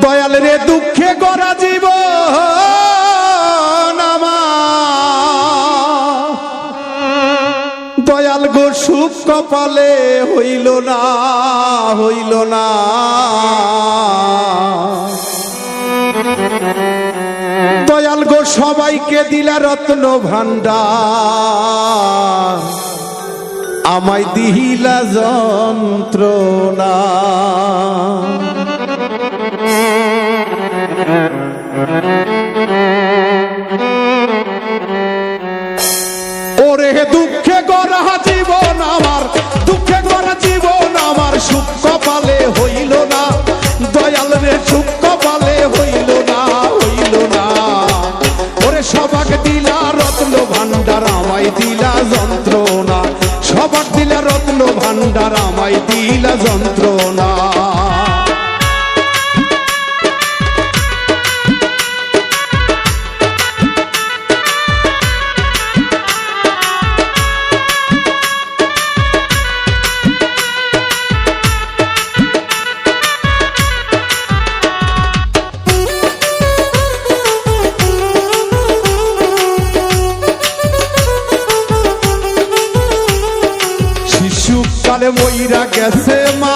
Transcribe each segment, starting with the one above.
দয়াল রে দুঃখে গড়া জীবন আমার, দয়াল গো সুখ কপালে হইল না হইল না। দয়াল গো সবাইকে দিলা রত্ন ভান্ডার, আমায় দিলা যন্ত্রণা। ওরে দুঃখে গড়া জীবন আমার, দুঃখে গড়া জীবন আমার, সুখ কপালে হইল না। দয়াল রে সুখ কপালে হইল না হইল না। ওরে সবাক দিলা রত্ন ভান্ডার, আমায় দিলা যন্ত্রণা। সবাক দিলা রত্ন ভান্ডার, আমায় দিলা যন্ত্রণা। শিশুকালে মইরা গেছে মা,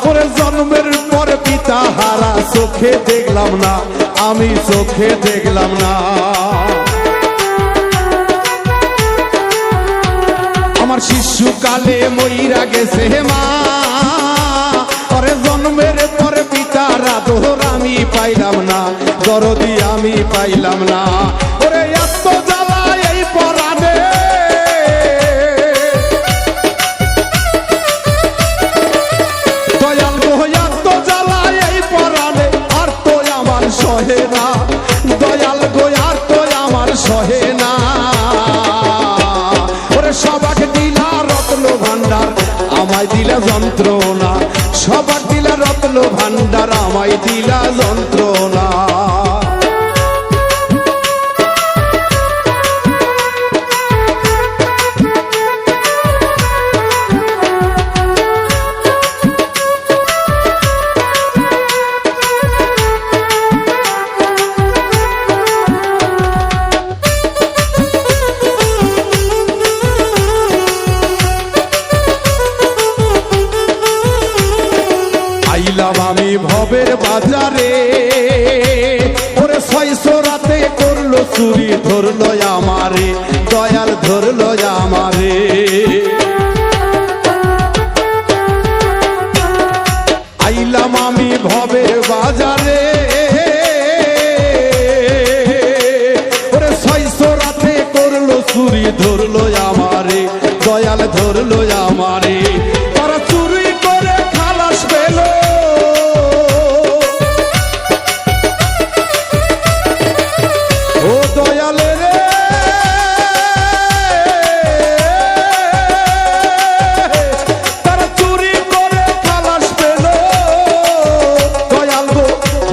ওরে জন্মের পর পিতা হারা, চোখে দেখলাম না আমি, চোখে দেখলাম না। আমার শিশুকালে মইরা গেছে মা, ওরে জন্মের পর পিতার আদর আমি পাইলাম না, দরদি আমি পাইলাম না। ওরে এত জ্বালা এই পরাণে, দয়াল গো এত জ্বালা এই পরাণে, আর তো আমার সহে না। দয়াল গো আর তো আমার সহে না। ওরে সবাক দিলা রত্ন ভান্ডার, আমায় দিলা যন্ত্রণা। সবাক দিলা রত্ন ভান্ডার, আমায় দিলা যন্ত্রণা। আইলাম আমি ভবের বাজারে, ওরে 600 রাতে করলো চুরি, ধরলো আমারে দয়াল, ধরলো আমারে। আইলাম আমি ভবের বাজারে, ওরে 600 রাতে করলো চুরি, ধরলো আমারে দয়াল, ধরলো আমারে। তারা চুরি করে খালাস পেল, ও দয়াল রে তারা চুরি করে খালাস পেল। দয়াল গো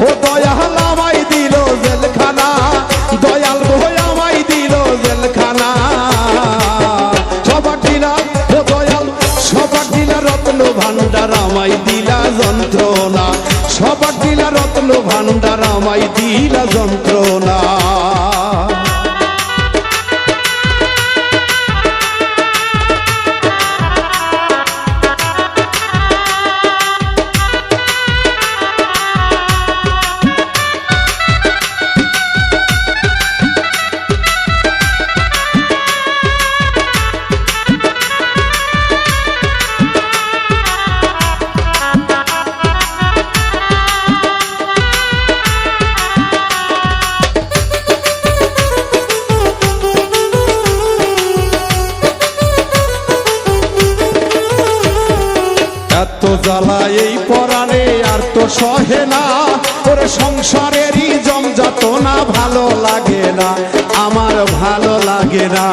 ও দয়াল আমায় দিল জেলখানা, দয়াল গো আমায় দিল জেলখানা। সবাক দিলা ও দয়াল, সবাক দিলা রত্ন ভান্ডার, আমায় দিলা যন্ত্রণা। সবাক দিলা রত্ন ভান্ডার, আমায় দিলা যন্ত্রণা। এত জ্বালা এই পরাণে আর তো সহে না। ওরে সংসারেরই জমযাতনা ভালো লাগে না, আমার ভালো লাগে না।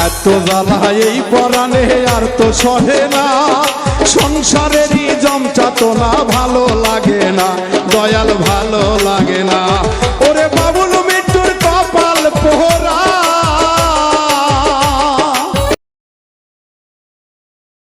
এত জ্বালা এই পরাণে আর তো সহে না, সংসারেরই জমযাতনা ভালো লাগে না, দয়াল ভালো লাগে না। ওরে বাবুল